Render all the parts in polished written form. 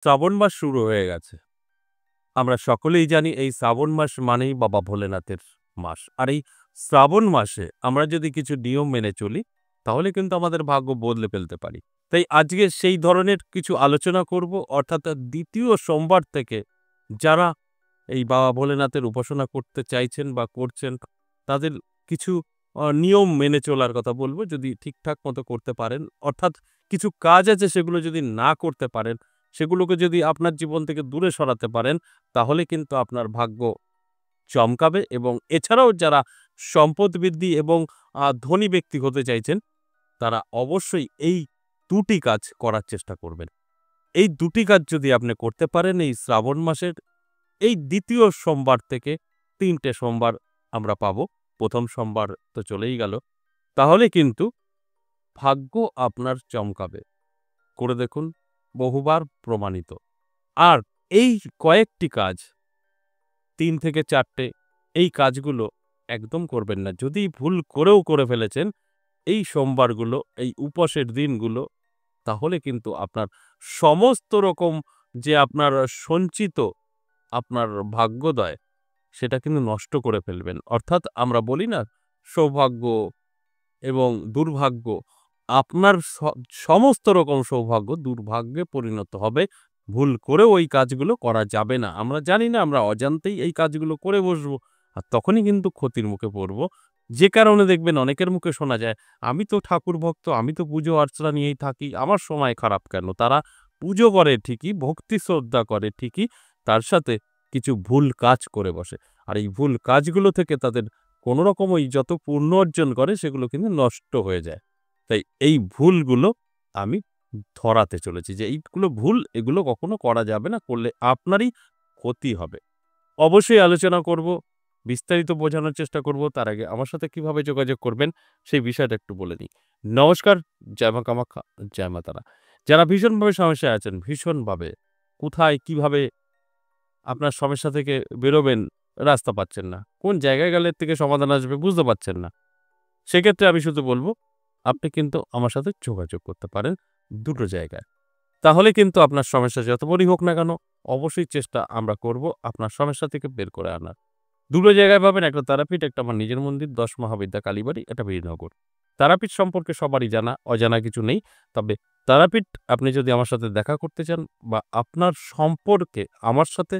শ্রাবণ মাস শুরু হয়ে গেছে। আমরা সকলেই জানি এই শ্রাবণ মাস মানেই বাবা ভোলেনাথের মাস। আর এই শ্রাবণ মাসে আমরা যদি কিছু নিয়ম মেনে চলি, তাহলে কিন্তু আমাদের ভাগ্য বদলে ফেলতে পারি। তাই আজকে সেই ধরনের কিছু আলোচনা করব, অর্থাৎ দ্বিতীয় সোমবার থেকে যারা এই বাবা ভোলেনাথের উপাসনা করতে চাইছেন বা করছেন, তাদের কিছু নিয়ম মেনে চলার কথা বলব। যদি ঠিকঠাক মতো করতে পারেন, অর্থাৎ কিছু কাজ আছে সেগুলো যদি না করতে পারেন, সেগুলোকে যদি আপনার জীবন থেকে দূরে সরাতে পারেন, তাহলে কিন্তু আপনার ভাগ্য চমকাবে। এবং এছাড়াও যারা সম্পদ বৃদ্ধি এবং ধনী ব্যক্তি হতে চাইছেন, তারা অবশ্যই এই ২ টি কাজ করার চেষ্টা করবেন। এই ২ টি কাজ যদি আপনি করতে পারেন এই শ্রাবণ মাসের এই দ্বিতীয় সোমবার থেকে ৩ টে সোমবার আমরা পাবো। ১ম সোমবার তো চলেই গেল। তাহলে কিন্তু ভাগ্য আপনার চমকাবে। করে দেখুন, বহুবার প্রমাণিত। আর এই কয়েকটি কাজ ৩ থেকে ৪ টে এই কাজগুলো একদম করবেন না। যদি ভুল করেও করে ফেলেছেন এই সোমবারগুলো, এই উপবাসের দিনগুলো, তাহলে কিন্তু আপনার সমস্ত রকম যে আপনার সঞ্চিত আপনার ভাগ্যোদয়, সেটা কিন্তু নষ্ট করে ফেলবেন। অর্থাৎ আমরা বলি না, সৌভাগ্য এবং দুর্ভাগ্য, আপনার সমস্ত রকম সৌভাগ্য দুর্ভাগ্যে পরিণত হবে। ভুল করেও ওই কাজগুলো করা যাবে না। আমরা জানি না, আমরা অজান্তেই এই কাজগুলো করে বসবো। আর তখনই কিন্তু ক্ষতির মুখে পড়ব। যে কারণে দেখবেন অনেকের মুখে শোনা যায়, "আমি তো ঠাকুর ভক্ত, আমি তো পুজো অর্চনা নিয়েই থাকি, আমার সময় খারাপ কেন?" তারা পুজো করে ঠিকই, ভক্তি শ্রদ্ধা করে ঠিকই, তার সাথে কিছু ভুল কাজ করে বসে। আর এই ভুল কাজগুলো থেকে তাদের কোনোরকম ওই যত পুণ্য অর্জন করে সেগুলো কিন্তু নষ্ট হয়ে যায়। তাই এই ভুলগুলো আমি ধরাতে চলেছি যে এইগুলো ভুল, এগুলো কখনো করা যাবে না। করলে আপনারই ক্ষতি হবে। অবশ্যই আলোচনা করব, বিস্তারিত বোঝানোর চেষ্টা করব। তার আগে আমার সাথে কিভাবে যোগাযোগ করবেন সেই বিষয়টা একটু বলে নিই। নমস্কার, জয় মা কামাখ্যা, জয় মা তারা। যারা ভীষণভাবে সমস্যায় আছেন, ভীষণভাবে, কোথায় কিভাবে আপনার সমস্যা থেকে বেরোবেন রাস্তা পাচ্ছেন না, কোন জায়গায় গেলে এর থেকে সমাধান আসবে বুঝতে পারছেন না, সেক্ষেত্রে আমি শুধু বলব, আপনি কিন্তু আমার সাথে যোগাযোগ করতে পারেন ২ টো জায়গায়। তাহলে কিন্তু আপনার সমস্যা যত বড়ই হোক না কেন, অবশ্যই চেষ্টা আমরা করব আপনার সমস্যা থেকে বের করে আনার। ২ টো জায়গায় পাবেন, একটা তারাপীঠ, একটা আমার নিজের মন্দির ১০ মহাবিদ্যা কালীবাড়ি, এটা বীরনগর। তারাপীঠ সম্পর্কে সবারই জানা, অজানা কিছু নেই। তবে তারাপীঠ আপনি যদি আমার সাথে দেখা করতে চান বা আপনার সম্পর্কে আমার সাথে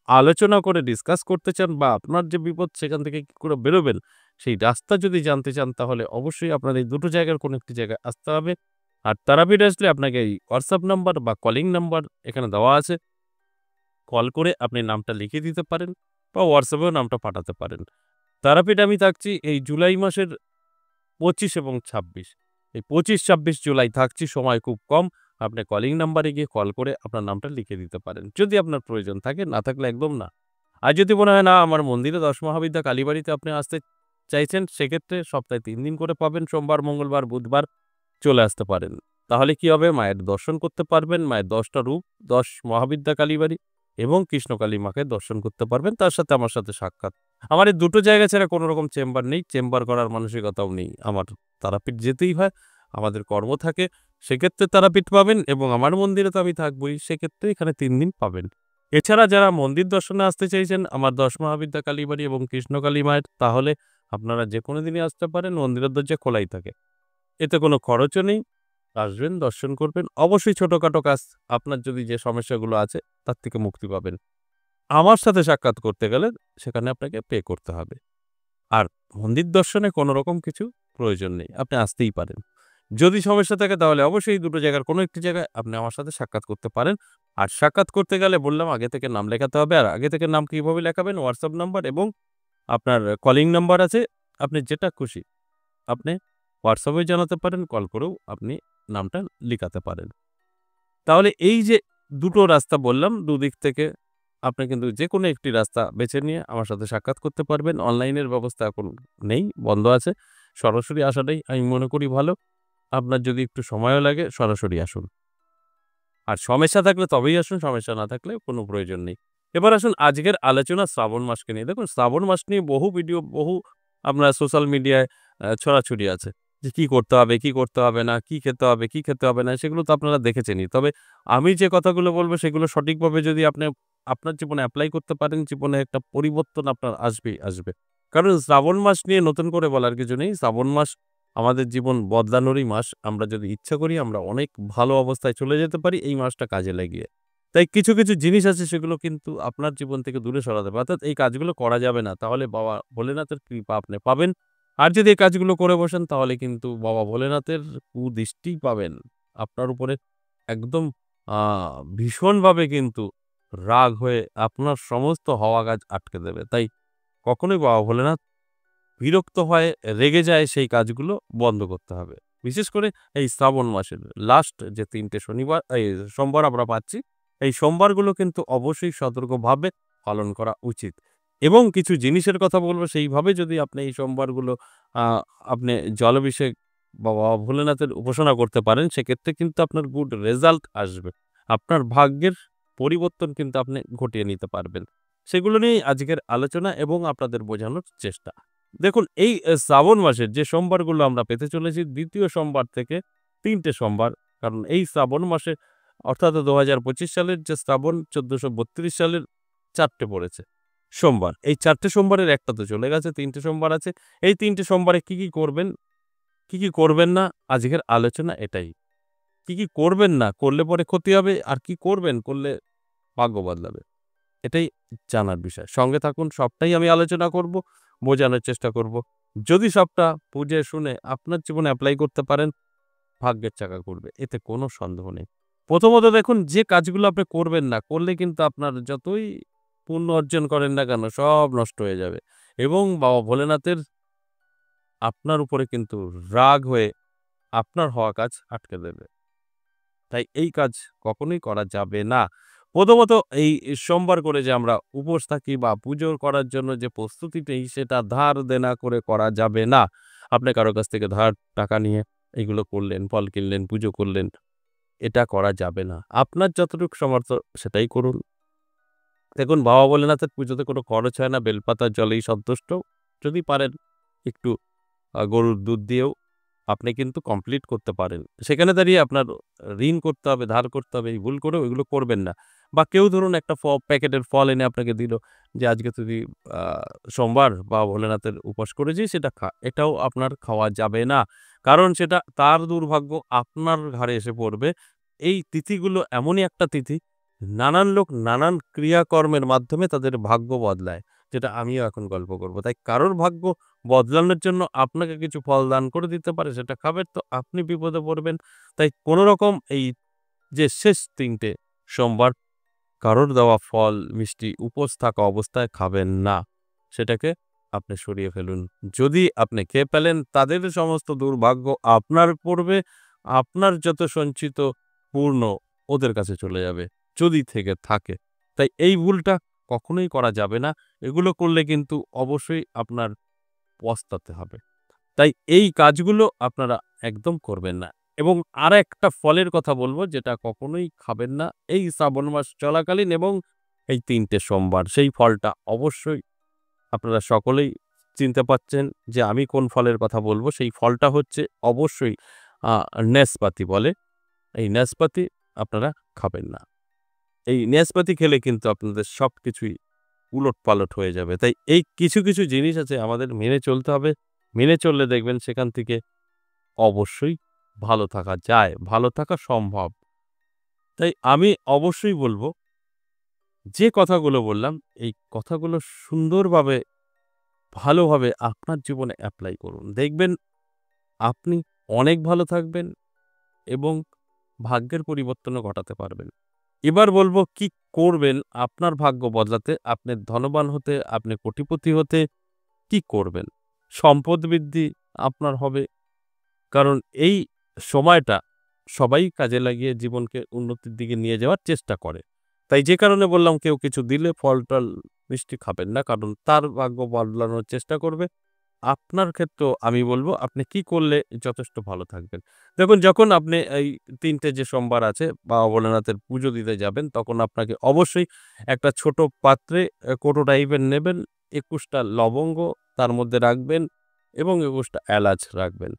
আলোচনা করে ডিসকাস করতে চান, বা আপনার যে বিপদ সেখান থেকে কি করে বেরোবেন সেই রাস্তা যদি জানতে চান, তাহলে অবশ্যই আপনার এই ২ টো জায়গার কোনো একটি জায়গায় আসতে হবে। আর তারাপীঠ আসলে আপনাকে এই হোয়াটসঅ্যাপ নাম্বার বা কলিং নাম্বার এখানে দেওয়া আছে। কল করে আপনি নামটা লিখে দিতে পারেন বা হোয়াটসঅ্যাপেও নামটা পাঠাতে পারেন। তারাপীঠ আমি থাকছি এই জুলাই মাসের ২৫ এবং ২৬। এই ২৫-২৬ জুলাই থাকছি, সময় খুব কম। আপনি কলিং নাম্বারে গিয়ে কল করে আপনার নামটা লিখে দিতে পারেন। যদি আপনার প্রয়োজন থাকে, না থাকলে একদম না। আর যদি মনে হয় না আমার মন্দিরে ১০ মহাবিদ্যা কালীবাড়িতে আপনি আসতে চাইছেন, সেক্ষেত্রে সপ্তাহে ৩ দিন করে পাবেন, সোমবার, মঙ্গলবার, বুধবার চলে আসতে পারেন। তাহলে কি হবে? মায়ের দর্শন করতে পারবেন। মায়ের ১০ টা রূপ, ১০ মহাবিদ্যা কালীবাড়ি এবং কৃষ্ণকালী মাকে দর্শন করতে পারবেন। তার সাথে আমার সাথে সাক্ষাৎ। আমার এই ২ টো জায়গা ছাড়া কোনো রকম চেম্বার নেই। চেম্বার করার মানসিকতাও নেই। আমার তারাপীঠ যেতেই হয়। আমাদের কর্ম থাকে। সেক্ষেত্রে তারাপীঠ পাবেন এবং আমার মন্দিরে তো আমি থাকবই। সেক্ষেত্রে এখানে ৩ দিন পাবেন। এছাড়া যারা মন্দির দর্শনে আসতে চাইছেন আমার ১০ মহাবিদ্যা কালীবাড়ি এবং কৃষ্ণকালী মায়ের, তাহলে আপনারা যেকোনো দিনই আসতে পারেন। মন্দিরের দরজা খোলাই থাকে। এতে কোনো খরচও নেই। আসবেন, দর্শন করবেন। অবশ্যই ছোটখাটো কাজ, আপনার যদি যে সমস্যাগুলো আছে তার থেকে মুক্তি পাবেন। আমার সাথে সাক্ষাৎ করতে গেলে সেখানে আপনাকে পে করতে হবে। আর মন্দির দর্শনে কোনো রকম কিছু প্রয়োজন নেই। আপনি আসতেই পারেন। যদি সমস্যা থাকে তাহলে অবশ্যই এই ২ টো জায়গার কোনো একটি জায়গায় আপনি আমার সাথে সাক্ষাৎ করতে পারেন। আর সাক্ষাৎ করতে গেলে বললাম আগে থেকে নাম লেখাতে হবে। আর আগে থেকে নাম কিভাবে লেখাবেন? হোয়াটসঅ্যাপ নাম্বার এবং আপনার কলিং নাম্বার আছে। আপনি যেটা খুশি আপনি হোয়াটসঅ্যাপেও জানাতে পারেন, কল করেও আপনি নামটা লিখাতে পারেন। তাহলে এই যে ২ টো রাস্তা বললাম, ২ দিক থেকে আপনি কিন্তু যেকোনো একটি রাস্তা বেছে নিয়ে আমার সাথে সাক্ষাৎ করতে পারবেন। অনলাইনের ব্যবস্থা এখন নেই, বন্ধ আছে। সরাসরি আসাটাই আমি মনে করি ভালো। আপনার যদি একটু সময়ও লাগে সরাসরি আসুন। আর সমস্যা থাকলে তবেই আসুন, সমস্যা না থাকলে কোনো প্রয়োজন নেই। এবার আসুন আজকের আলোচনা শ্রাবণ মাসকে নিয়ে। দেখুন শ্রাবণ মাস নিয়ে বহু ভিডিও, বহু আপনার সোশ্যাল মিডিয়ায় ছড়াছড়ি আছে। যে কি করতে হবে, কি করতে হবে না, কি খেতে হবে, কি খেতে হবে না সেগুলো তো আপনারা দেখেছেনই। তবে আমি যে কথাগুলো বলব সেগুলো সঠিকভাবে যদি আপনি আপনার জীবনে এপ্লাই করতে পারেন, জীবনে একটা পরিবর্তন আপনার আসবেই আসবে। কারণ শ্রাবণ মাস নিয়ে নতুন করে বলার কিছু নেই। শ্রাবণ মাস আমাদের জীবন বদলানোরই মাস। আমরা যদি ইচ্ছা করি আমরা অনেক ভালো অবস্থায় চলে যেতে পারি এই মাসটা কাজে লাগিয়ে। তাই কিছু, কিছু জিনিস আছে সেগুলো কিন্তু আপনার জীবন থেকে দূরে সরাতে হবে। অর্থাৎ এই কাজগুলো করা যাবে না। তাহলে বাবা ভোলেনাথের কৃপা আপনি পাবেন। আর যদি এই কাজগুলো করে বসেন তাহলে কিন্তু বাবা ভোলেনাথের কুদৃষ্টি পাবেন। আপনার উপরে একদম আ ভীষণভাবে কিন্তু রাগ হয়ে আপনার সমস্ত হওয়া কাজ আটকে দেবে। তাই কখনোই বাবা ভোলেনাথ বিরক্ত হয়ে রেগে যায় সেই কাজগুলো বন্ধ করতে হবে। বিশেষ করে এই শ্রাবণ মাসের লাস্ট যে ৩ টে শনিবার সোমবার আমরা পাচ্ছি, এই সোমবারগুলো কিন্তু অবশ্যই সতর্কভাবে পালন করা উচিত। এবং কিছু জিনিসের কথা বলব সেইভাবে যদি আপনি এই সোমবারগুলো আ আপনি জলাভিষেক বা বাবা ভোলেনাথের উপাসনা করতে পারেন, সেক্ষেত্রে কিন্তু আপনার গুড রেজাল্ট আসবে। আপনার ভাগ্যের পরিবর্তন কিন্তু আপনি ঘটিয়ে নিতে পারবেন। সেগুলো নিয়েই আজকের আলোচনা এবং আপনাদের বোঝানোর চেষ্টা। দেখুন এই শ্রাবণ মাসের যে সোমবারগুলো আমরা পেতে চলেছি ২য় সোমবার থেকে ৩ টে সোমবার। কারণ এই শ্রাবণ মাসে অর্থাৎ ২০২৫ সালের যে শ্রাবণ ১৪৩২ সালের ৪ টে পড়েছে সোমবার। এই ৪ টে সোমবারের ১ টা তো চলে গেছে, ৩ টে সোমবার আছে। এই ৩ টে সোমবারে কি, কি করবেন, কি, কি করবেন না আজকের আলোচনা এটাই। কি, কি করবেন না, করলে পরে ক্ষতি হবে আর কি করবেন, করলে ভাগ্য বদলাবে। এটাই জানার বিষয়। সঙ্গে থাকুন, সবটাই আমি আলোচনা করব, বোঝানোর চেষ্টা করব। যদি সবটা বুঝে শুনে আপনার জীবনে এপ্লাই করতে পারেন, ভাগ্যের চাকা ঘুরবে। এতে কোনো সন্দেহ নেই। প্রথমত দেখুন যে কাজগুলো আপনি করবেন না, করলে কিন্তু আপনার যতই পুণ্য অর্জন করেন না কেন সব নষ্ট হয়ে যাবে। এবং বাবা ভোলেনাথের আপনার উপরে কিন্তু রাগ হয়ে আপনার হওয়া কাজ আটকে দেবে। তাই এই কাজ কখনোই করা যাবে না। প্রথমত এই সোমবার করে যে আমরা উপোস থাকি বা পুজো করার জন্য যে প্রস্তুতি নেই সেটা ধার দেনা করে করা যাবে না। আপনি কারো কাছ থেকে ধার টাকা নিয়ে এগুলো করলেন, ফল কিনলেন, পুজো করলেন। এটা করা যাবে না। আপনার যতটুকু সামর্থ্য সেটাই করুন। দেখুন বাবা ভোলেনাথের পুজোতে কোনো খরচ হয় না। বেলপাতার জলেই সন্তুষ্ট। যদি পারেন একটু গরুর দুধ দিয়েও আপনি কিন্তু কমপ্লিট করতে পারেন। সেখানে দাঁড়িয়ে আপনার ঋণ করতে হবে, ধার করতে হবে, এই ভুল করেও এগুলো করবেন না। বা কেউ ধরুন একটা প্যাকেটের ফল এনে আপনাকে দিল যে, "আজকে তুই আ সোমবার বা ভোলেনাথের উপোস করেছিস সেটা খা।" এটাও আপনার খাওয়া যাবে না। কারণ সেটা তার দুর্ভাগ্য আপনার ঘাড়ে এসে পড়বে। এই তিথিগুলো এমনই একটা তিথি, নানান লোক নানান ক্রিয়াকর্মের মাধ্যমে তাদের ভাগ্য বদলায়। যেটা আমিও এখন গল্প করব। তাই কারোর ভাগ্য বদলানোর জন্য আপনাকে কিছু ফল দান করে দিতে পারে, সেটা খাবেন তো আপনি বিপদে পড়বেন। তাই কোনরকম এই যে শেষ ৩ টে সোমবার কারোর দেওয়া ফল, মিষ্টি উপোস থাকা অবস্থায় খাবেন না। সেটাকে আপনি সরিয়ে ফেলুন। যদি আপনি খেয়ে ফেলেন তাদের সমস্ত দুর্ভাগ্য আপনার পড়বে, আপনার যত সঞ্চিত পূর্ণ ওদের কাছে চলে যাবে, যদি থেকে থাকে। তাই এই ভুলটা কখনোই করা যাবে না। এগুলো করলে কিন্তু অবশ্যই আপনার পস্তাতে হবে। তাই এই কাজগুলো আপনারা একদম করবেন না। এবং আরেকটা ফলের কথা বলব যেটা কখনোই খাবেন না এই শ্রাবণ মাস চলাকালীন এবং এই ৩ টে সোমবার। সেই ফলটা অবশ্যই আপনারা সকলেই চিনতে পারছেন যে আমি কোন ফলের কথা বলব। সেই ফলটা হচ্ছে অবশ্যই আ নেসপাতি বলে। এই নেসপাতি আপনারা খাবেন না। এই নেসপাতি খেলে কিন্তু আপনাদের সবকিছুই উলটপালট হয়ে যাবে। তাই এই কিছু, কিছু জিনিস আছে আমাদের মেনে চলতে হবে। মেনে চললে দেখবেন সেখান থেকে অবশ্যই ভালো থাকা যায়, ভালো থাকা সম্ভব। তাই আমি অবশ্যই বলব, যে কথাগুলো বললাম, এই কথাগুলো সুন্দরভাবে, ভালোভাবে আপনার জীবনে এপ্লাই করুন। দেখবেন আপনি অনেক ভালো থাকবেন এবং ভাগ্যের পরিবর্তনও ঘটাতে পারবেন। এবার বলব কি করবেন আপনার ভাগ্য বদলাতে, আপনি ধনবান হতে, আপনি কোটিপতি হতে কি করবেন? সম্পদ বৃদ্ধি আপনার হবে। কারণ এই সময়টা সবাই কাজে লাগিয়ে জীবনকে উন্নতির দিকে নিয়ে যাওয়ার চেষ্টা করে। তাই যে কারণে বললাম কেউ কিছু দিলে ফল-টল মিষ্টি খাবেন না। কারণ তার ভাগ্য বদলানোর চেষ্টা করবে। আপনার ক্ষেত্রেও আমি বলব আপনি কি করলে যথেষ্ট ভালো থাকবেন। দেখুন যখন আপনি এই ৩ টে যে সোমবার আছে বাবা ভোলেনাথের পুজো দিতে যাবেন তখন আপনাকে অবশ্যই একটা ছোট পাত্রে কৌটো টাইপের নেবেন, ২১ টা লবঙ্গ তার মধ্যে রাখবেন এবং ২১ টা এলাচ রাখবেন।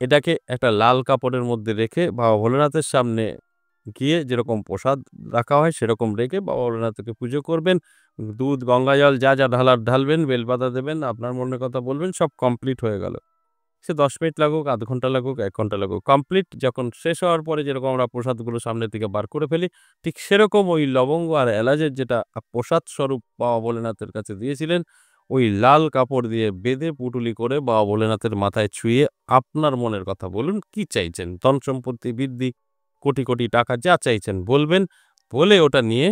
এটাকে একটা লাল কাপড়ের মধ্যে রেখে বাবা ভোলেনাথের সামনে গিয়ে যেরকম প্রসাদ রাখা হয় সেরকম রেখে বাবা ভোলেনাথকে পুজো করবেন। দুধ, গঙ্গা জল যা, যা ঢালার ঢালবেন, বেলপাতা দেবেন, আপনার মনের কথা বলবেন, সব কমপ্লিট হয়ে গেল। সে ১০ মিনিট লাগুক, ০.৫ ঘন্টা লাগুক, ১ ঘন্টা লাগুক। কমপ্লিট যখন শেষ হওয়ার পরে যেরকম আমরা প্রসাদগুলো সামনের থেকে বার করে ফেলি, ঠিক সেরকম ওই লবঙ্গ আর এলাচের যেটা প্রসাদ স্বরূপ বাবা ভোলেনাথের কাছে দিয়েছিলেন, ওই লাল কাপড় দিয়ে বেঁধে পুঁটুলি করে বাবা ভোলেনাথের মাথায় ছুঁয়ে আপনার মনের কথা বলুন। কি চাইছেন? ধন সম্পত্তি বৃদ্ধি, কোটি, কোটি টাকা যা চাইছেন বলবেন। বলে ওটা নিয়ে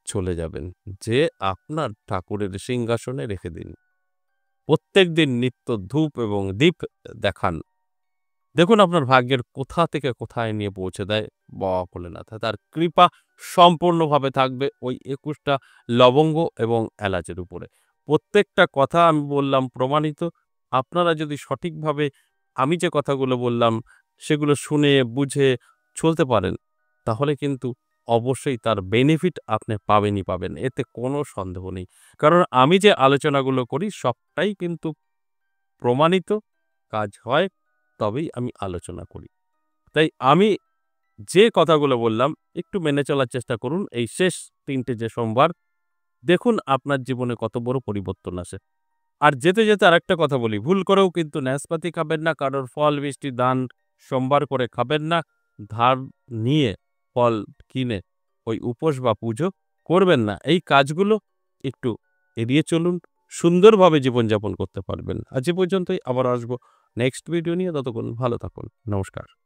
চলে যাবেন। যেয়ে আপনার ঠাকুরের সিংহাসনে রেখে দিন। প্রত্যেকদিন নিত্য ধূপ এবং দীপ দেখান। দেখুন আপনার ভাগ্যের কোথা থেকে কোথায় নিয়ে পৌঁছে দেয় বাবা ভোলেনাথ। তার কৃপা সম্পূর্ণভাবে থাকবে ওই ২১ টা লবঙ্গ এবং এলাচের উপরে। প্রত্যেকটা কথা আমি বললাম প্রমাণিত। আপনারা যদি সঠিকভাবে আমি যে কথাগুলো বললাম সেগুলো শুনে বুঝে চলতে পারেন, তাহলে কিন্তু অবশ্যই তার বেনিফিট আপনি পাবেনই পাবেন। এতে কোনো সন্দেহ নেই। কারণ আমি যে আলোচনাগুলো করি সবটাই কিন্তু প্রমাণিত, কাজ হয় তবেই আমি আলোচনা করি। তাই আমি যে কথাগুলো বললাম একটু মেনে চলার চেষ্টা করুন এই শেষ ৩ টে যে সোমবার। দেখুন আপনার জীবনে কত বড় পরিবর্তন আসে। আর যেতে, যেতে আরেকটা কথা বলি, ভুল করেও কিন্তু নাশপাতি খাবেন না, কারোর ফল, মিষ্টি দান সোমবার করে খাবেন না। ধার নিয়ে ফল কিনে ওই উপোস বা পুজো করবেন না। এই কাজগুলো একটু এড়িয়ে চলুন। সুন্দরভাবে জীবনযাপন করতে পারবেন। আজ এ পর্যন্তই, আবার আসবো নেক্সট ভিডিও নিয়ে। ততক্ষণ ভালো থাকুন। নমস্কার।